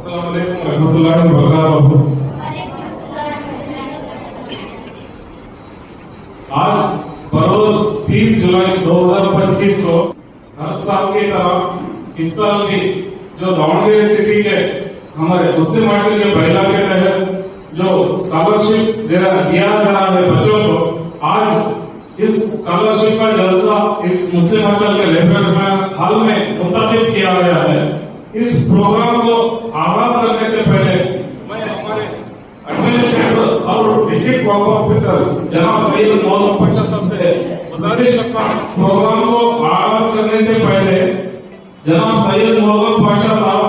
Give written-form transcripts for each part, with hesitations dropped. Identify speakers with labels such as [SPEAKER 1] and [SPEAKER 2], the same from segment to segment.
[SPEAKER 1] अस्सलाम वालेकुम रहमतुल्लाहि व बरकातहू। आज बरोज 30 जुलाई 2025 को हर साल की तरह इस साल भी जो दावणगेरे सिटी के हमारे मुस्लिम मार्केट के महिला के तहत जो स्कॉलरशिप दिया जा रहा है बच्चों को, आज इस स्कॉलरशिप का जलसा इस मुस्लिम मार्केट के लेबर में हाल में मुंतखब किया गया है। इस प्रोग्राम को आगाज करने से पहले मैं हमारे एडमिनिस्ट्रेटर और डिस्ट्रिक्ट वक्फ ऑफिसर जनाब सईद मौजूद पाशा साहब से गुजारिश करता हूं, प्रोग्राम को आगाज करने से पहले जनाब सईद मौजूद पाशा साहब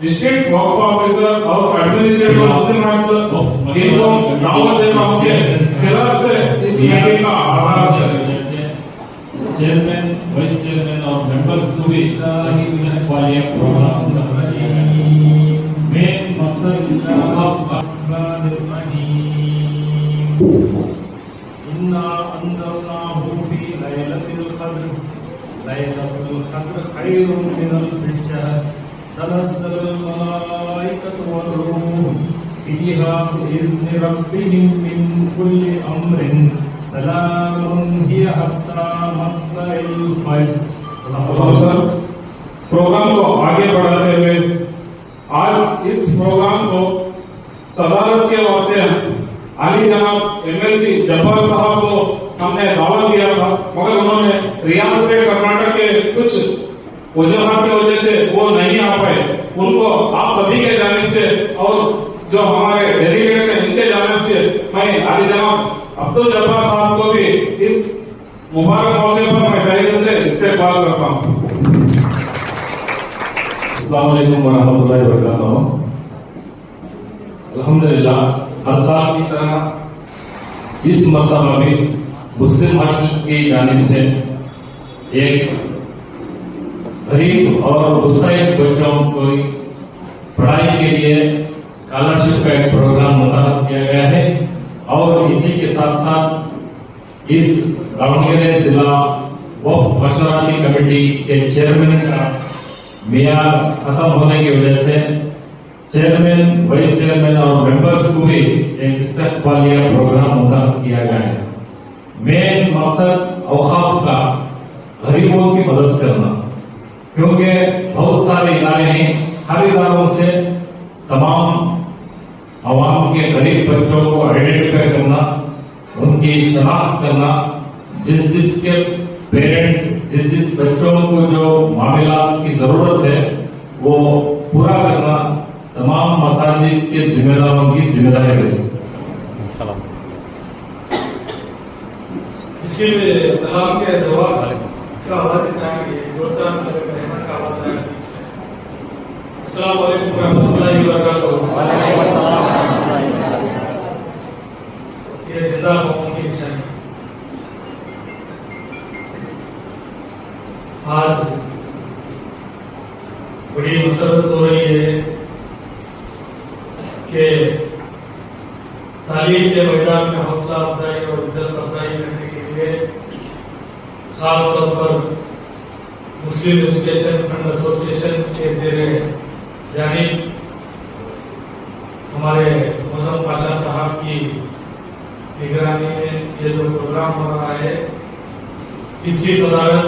[SPEAKER 1] डिस्ट्रिक्ट वक्फ ऑफिसर और एडमिनिस्ट्रेटर मुस्लिम मार्केट इनको दावत देता हूं कि खिलाफ से इस मीटिंग का आगाज करें।
[SPEAKER 2] चेयरमैन, वाइस चेयरमैन और मेंबर्स को भी वाले प्रोग्राम मेन मकसद इन्ना अंज़लनाहु फी लैलतिल क़द्र लैलतुल क़द्र खैरुम मिनल शहर तनज़्ज़लुल मलाइकतु वर रूह फीहा बिइज़्नि रब्बिहिम मिन कुल्लि अम्रिन सलामुन हिय हत्ता मत्लइल फज्र।
[SPEAKER 1] प्रोग्राम को आगे बढ़ाते हुए आज इस प्रोग्राम को सदारत के वास्ते अली जनाब एमएलसी जब्बार साहब को हमने दावत दिया था, मगर उन्होंने रियासत कर्नाटक के कुछ वजूहात की वजह से वो नहीं आ पाए। उनको आप सभी के जानिब से और जो हमारे डेलीगेट्स हैं इनके जानिब से मैं अली जनाब अब्दुल जब्बार साहब को भी इस मुबारक मौके पर मैं तहे दिल से इस्तकबाल करता हूँ।
[SPEAKER 2] अस्सलाम वालेकुम व रहमतुल्लाहि व बरकातहू। अल्हम्दुलिल्लाह, हर साल की तरह इस मरतबा भी मुस्लिम मार्केट की जानिब से एक गरीब और मुस्तहिक बच्चों को पढ़ाई के लिए स्कॉलरशिप का एक प्रोग्राम मुताबिक किया गया है और इसी के साथ साथ इस दावणगेरे जिला वक्फ मशवराती कमेटी के चेयरमैन का मियाद खत्म होने की वजह से चेयरमैन, वाइस चेयरमैन और मेंबर्स को भी एक इस्तकबालिया प्रोग्राम मुताबिक किया गया है। मेन मकसद औकाफ का गरीबों की मदद करना, क्योंकि बहुत सारे इदारे हैं, हर इदारों से तमाम आवाम के गरीब बच्चों को आइडेंटिफाई करना, उनकी शनाख्त करना, जिसके पेरेंट्स जिस बच्चों को जो मामला की जरूरत है वो पूरा करना तमाम मसाजिद के जिम्मेदारों की जिम्मेदारी है।
[SPEAKER 3] इसी में सलाम के जवाब का आवाज चाहिए, दो चार मेहमान का आवाज है। अस्सलाम वालेकुम रहमतुल्लाहि व बरकातहू। ये जिंदा कौम की निशानी। आज बड़ी मसरत हो रही है कि तालीम के मैदान में हौसला अफजाई और इज्जत अफजाई करने के लिए खास तौर पर मुस्लिम एजुकेशन फंड एसोसिएशन के जेर जानिब हमारे मौजूद पाशा साहब की निगरानी में ये जो प्रोग्राम हो रहा है, इसकी सदारत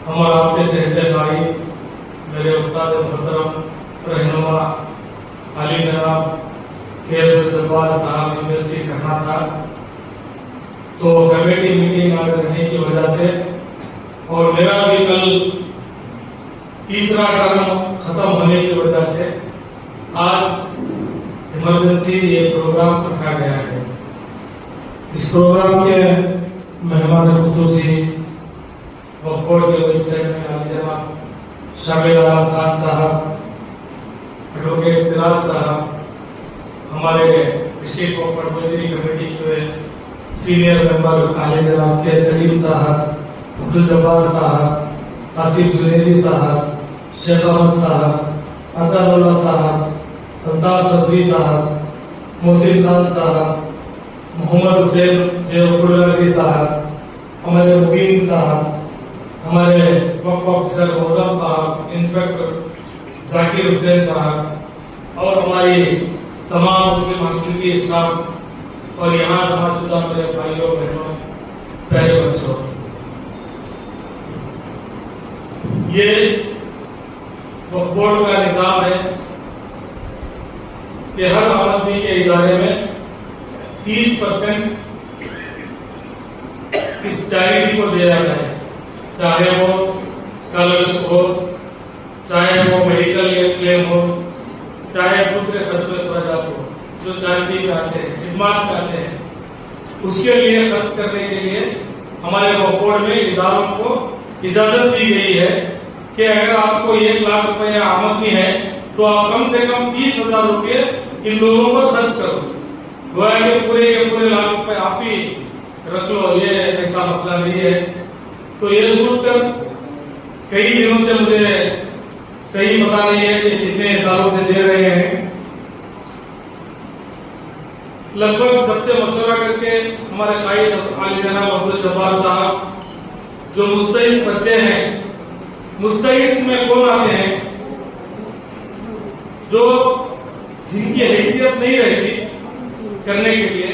[SPEAKER 3] हमारा आपके चहते भाई मेरे उस्ताद मुहतरम रहनुमा अली जनाब के जब्बार साहब एमएलसी करना था। तो कमेटी मीटिंग आगे रहने की वजह से और मेरा भी कल तीसरा टर्म खत्म होने की वजह से आज इमरजेंसी ये प्रोग्राम रखा गया है। इस प्रोग्राम के मेहमान खुसूसी वक्फ बोर्ड के वाइस चेयरमैन जनाब शाबिर आलम खान साहब, एडवोकेट सिराज साहब, हमारे डिस्ट्रिक्ट वक्फ एडवाइजरी कमेटी के सीनियर मेंबर आले जनाब के सलीम साहब, अब्दुल जब्बार साहब, आसिफ जुनेदी साहब, शेख अहमद साहब, अताउल्लाह साहब, अल्ताफ नजरी साहब, मोहसिन खान साहब, मोहम्मद हुसैन जेवपुरगरी साहब, हमारे मुबीन साहब, हमारे वक्फ ऑफिसर मौजम साहब, इंस्पेक्टर जाकिर हुसैन साहब और हमारी तमाम मुस्लिम हॉस्टल की स्टाफ और यहाँ जमातशुदा मेरे भाइयों बहनों प्यारे बच्चों, ये वक्फ बोर्ड का निजाम है कि हर आमदनी के इदारे में 30% इस चैरिटी को दिया जाता है, चाहे वो स्कॉलरशिप हो, चाहे वो मेडिकल क्लेम हो, चाहे दूसरे खर्चों अखराजात हो जो चैरिटी में आते हैं, खिदमत में आते हैं, उसके लिए खर्च करने के लिए हमारे वक्फ बोर्ड में इदारों को इजाजत दी गई है कि अगर आपको 1 लाख रुपए आमदनी है तो आप कम से कम 30,000 रुपये इन लोगों पर खर्च करो। गोया के पूरे लाख रुपए आप ही रख लो, ये ऐसा मसला नहीं है। तो ये सोचकर कई दिनों से मुझे सही पता नहीं है कि कितने सालों से दे रहे हैं, लगभग सबसे मशवरा करके हमारे कायद आली जनाब अब्दुल जब्बार साहब जो मुस्तहिक बच्चे हैं, मुस्तहिक में कौन आते हैं जो जिनकी हैसियत नहीं रहती करने के लिए,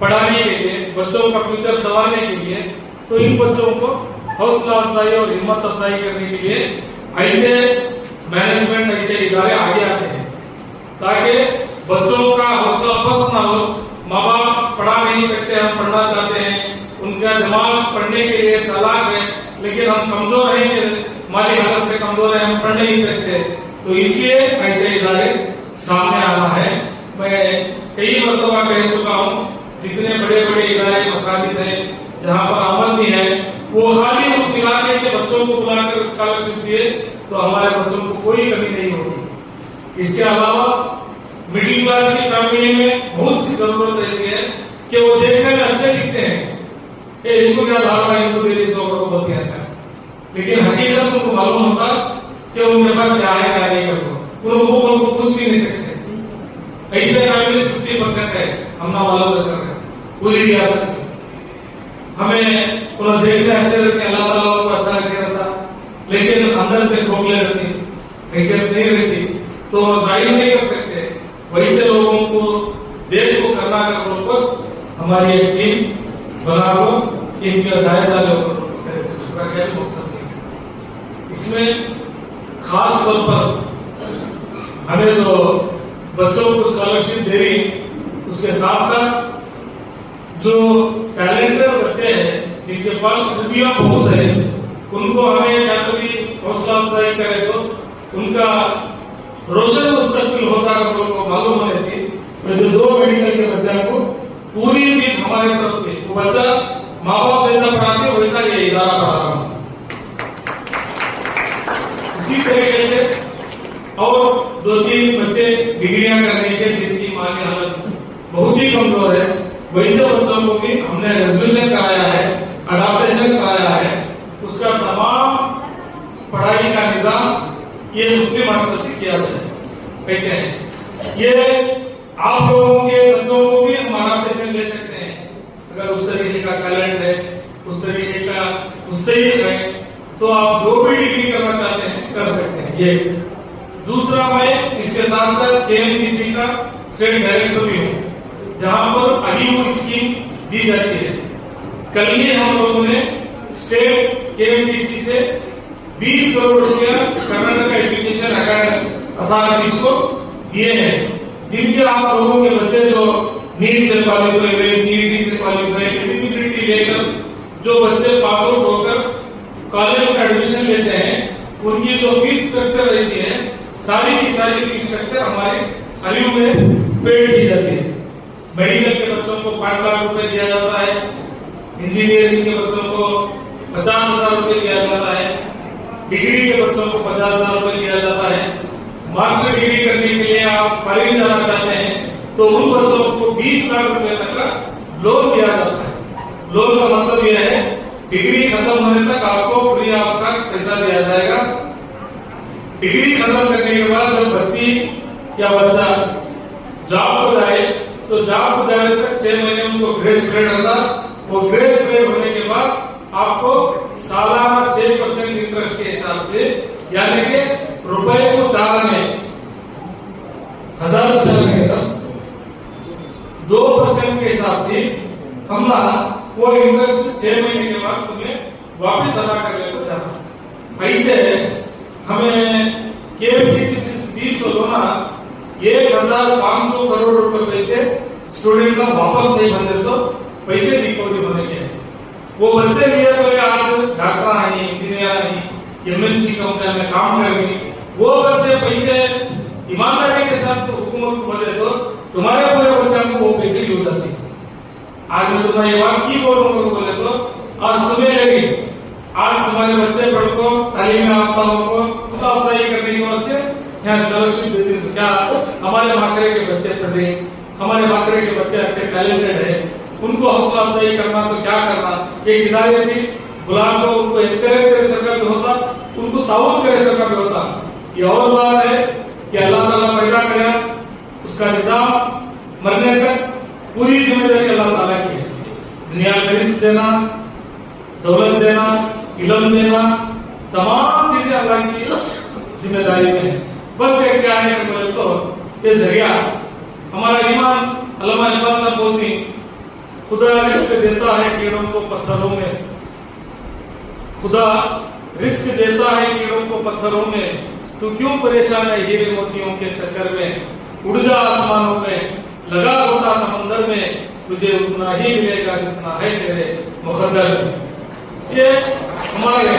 [SPEAKER 3] पढ़ाने के लिए, बच्चों का फ्यूचर संवारने के लिए, तो इन बच्चों को हौसला अफजाई और हिम्मत अफजाई करने के लिए ऐसे मैनेजमेंट, ऐसे इदारे आगे आते हैं ताकि बच्चों का हौसला पस्त ना हो। माँ बाप पढ़ा नहीं सकते, हम पढ़ना चाहते हैं, उनका दिमाग पढ़ने के लिए चालाक है, लेकिन हम कमजोर हैं, माली हालत से कमजोर है, हम पढ़ नहीं सकते, तो इसलिए ऐसे इदारे सामने आना है। मैं कई मरतबा कह चुका हूँ, जितने बड़े बड़े इदारे मसाजिद हैं जहाँ पर आमदनी है, वो खाली उस इलाके के बच्चों को बुलाकर स्कॉलरशिप दिए तो हमारे बच्चों को कोई कमी नहीं होगी। इसके अलावा मिडिल क्लास की फैमिली में बहुत सी जरूरत रहती है कि वो देखने में अच्छे दिखते हैं, इनको क्या धारणा है, इनको दे दी तो बहुत कहता है, लेकिन हकीकत उनको मालूम होता कि उनके पास क्या है क्या नहीं करो, उनको कुछ भी नहीं सकते। ऐसे फैमिली 50% है, हम ना वाला कर रहे हैं पूरी रियासत में। हमें उन्हें देखने अच्छे लगते हैं, अल्लाह ताला को अच्छा लगे रहता, लेकिन अंदर से खोखले रहती, हैसियत नहीं रहती, तो जाहिर नहीं कर सकते। वैसे लोगों को देख को करना कर हमारी एक टीम बना लो, इनका जायजा लो, दूसरा क्या मकसद नहीं। इसमें खास तौर पर हमें जो बच्चों को स्कॉलरशिप दे रही, उसके साथ साथ जो टैलेंटेड बच्चे हैं जिनके पास खूबियां बहुत है, उनको हमें या तो भी हौसला अफजाई करे तो उनका रोशन मुस्तकबिल होता है। उनको मालूम होने से वैसे 2 मेडिकल के बच्चों को पूरी फीस हमारे तरफ से, वो बच्चा माँ बाप जैसा पढ़ाते वैसा ये इदारा पढ़ा रहा हूँ। इसी तरीके से और 2-3 बच्चे डिग्रियां करने के जिनकी माली हालत बहुत ही कमजोर है, वैसे बच्चों को भी हमने रेजोल्यूशन कराया है, अडॉप्टेशन कराया है, उसका तमाम पढ़ाई का निजाम ये मुस्लिम हक से किया जाए। कैसे है ये आप लोगों के बच्चों को भी हम अडॉप्टेशन ले सकते हैं, अगर उस तरीके का टैलेंट है, उस तरीके का मुस्तहिक है, तो आप जो भी डिग्री करना चाहते हैं कर सकते हैं। ये दूसरा, मैं इसके साथ साथ KMTC का स्टेट डायरेक्टर भी हूँ, जहां पर अलीपुर स्कीम दी जाती है। कल ही हम लोगों ने स्टेट KMTC से 20 करोड़ रुपया कर्नाटक एजुकेशन अथॉरिटी को दिए हैं, जिनके आप लोगों के बच्चे जो नीट से क्वालिफाई हुए, CET से क्वालिफाई, एलिजिबिलिटी लेकर जो बच्चे पास आउट होकर कॉलेज में एडमिशन लेते हैं, उनकी जो फीस स्ट्रक्चर रहती है, सारी की सारी फीस स्ट्रक्चर हमारे अलीपुर में पेड की जाती है। मेडिकल के बच्चों को 5 लाख रुपए दिया जाता है, इंजीनियरिंग के बच्चों को 50,000 रुपए दिया जाता है, डिग्री के बच्चों को 50,000 रुपए दिया जाता है। मास्टर डिग्री करने के लिए आप फॉरेन जाना चाहते हैं तो उन बच्चों को 20 लाख रुपए तक का लोन दिया जाता है। लोन का मतलब यह है डिग्री खत्म होने तक आपको फ्री ऑफ कॉस्ट पैसा दिया जाएगा। डिग्री खत्म करने के बाद जब बच्ची या बच्चा जॉब को जाए तो जॉब को जाने तक 6 महीने उनको ग्रेस पीरियड रहता, वो ग्रेस पीरियड होने के बाद आपको सालाना 6% इंटरेस्ट के हिसाब से, यानी कि समझा वो इंटरेस्ट 6 महीने के बाद तुम्हें वापस अदा करने को जाना। पैसे हमें केएफटीसी फीस को दो ना 1,500 करोड़ रुपए पैसे स्टूडेंट का वापस नहीं बने तो पैसे रिकवरी बनेंगे। वो बच्चे लिए तो आज डॉक्टर नहीं, इंजीनियर नहीं, एमएनसी कंपनी में काम कर रही, वो बच्चे पैसे ईमानदारी के साथ हुकूमत को बोले तो तुम्हारे पूरे बच्चों को वो पैसे यूज आते। आज मैं तुम्हें ये बात की बोलूंगा बोले तो आज तुम्हें लगी, आज तुम्हारे बच्चे पढ़ो तालीम याफ्ता को अफजाई करने के वास्ते यहाँ स्कॉलरशिप देती है। क्या हमारे माशरे के बच्चे पढ़े, हमारे माशरे के बच्चे अच्छे टैलेंटेड है, उनको हौसला अफजाई करना तो क्या करना, एक इदारे से बुला को उनको एनकरेज करे सरकार भी होता, उनको ताउन करे सरकार भी होता। ये और बात है कि अल्लाह ताला पैदा किया, उसका निजाम मरने तक पूरी जिम्मेदारी अल्लाह ताला की है। दुनिया में रिस्क देना, दौलत देना, इल्म देना, तमाम चीजें अल्लाह की जिम्मेदारी में है। बस ये क्या है बोले तो ये जरिया हमारा ईमान। अल्लामा इकबाल साहब बोलती खुदा रिस्क देता है कीड़ों को पत्थरों में, खुदा रिस्क देता है कीड़ों को पत्थरों में, तू क्यों परेशान है हीरे मोतियों के चक्कर में। उड़ जा आसमानों में, लगा गोता समंदर में, तुझे उतना ही मिलेगा जितना है तेरे मुकद्दर में। ये हमारा